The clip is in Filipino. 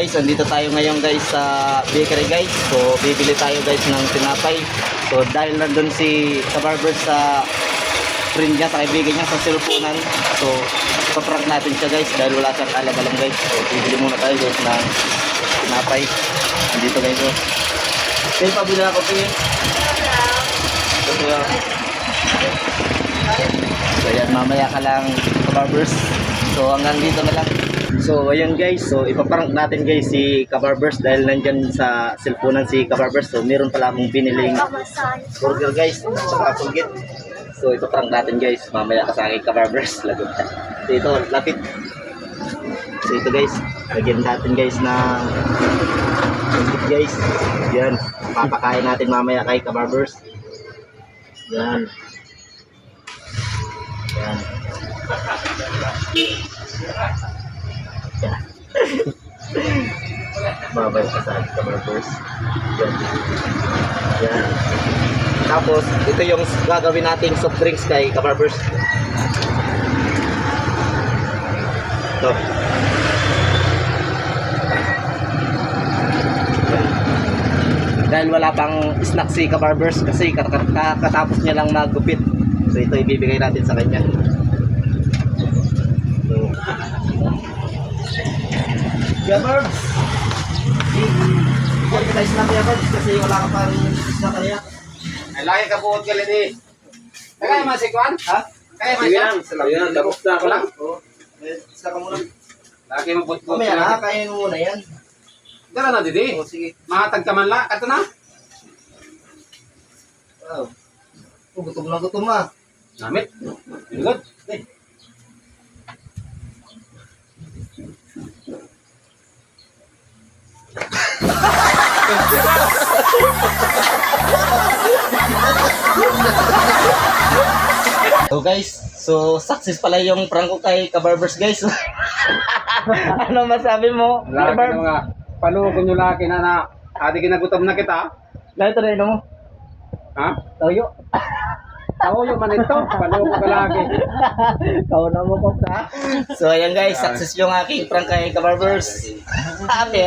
Guys, andito tayo ngayon guys sa bakery guys. So, bibili tayo guys ng tinapay. So, dahil nandun si Kabarber sa friend niya, sa kaibigan niya sa cellphone. So, ipaprank natin siya guys dahil wala siyang alam guys. So, bibili muna tayo guys ng tinapay. Andito guys. So, pabili ako po yun. So, yan, mamaya ka lang Kabarbers. So, hanggang dito na lang. So ayun guys, so ipaprank natin guys si Kabarbers dahil nandyan sa cellphone si Kabarbers. So meron pala akong biniling burger guys, saka Colgate. So ipaprank natin guys, mamaya ka sa akin Kabarbers. Lagot ka. So ito, lapit. So ito guys, lagyan natin guys ng Colgate guys. Yan, papakain natin mamaya kay Kabarbers. Yan. Yan. Babay ka sa Kabarbers. Yan. Yan. Tapos, ito yung gagawin nating soft drinks kay Kabarbers. Ito. Yan. Dahil wala pang snack si Kabarbers kasi katapos niya lang magupit. So, ito ibibigay natin sa kanya. So, Kabarbs! Bigyan kita snack niya Kabarbs kasi wala ka pang snack niya. Ay, laki ka buot ka lidi. Kaya masikwan? Ha? Kaya masikwan? Ayan, tapos na ako lang. Oo. Snack ka muna. Laki mo buot-buot. Mamaya na, kainin mo muna yan. Dala na didi. Oo, sige. Mahatag ka man la. Kato na. Wow. Oh, gutom na gutom ah. Namit. Good. Eh. So guys, so success pala yung prank ko kay Kabarbers guys. Ano masabi mo? Laki na nga. Palukon yung laki na ati kinagutom na kita. Dahil ito na yun mo. Ha? Toyo. Tao yung manito. Palukon ka laki. Kau na mo ko ka. So ayan guys, success yung aking prank kay Kabarbers. Happy.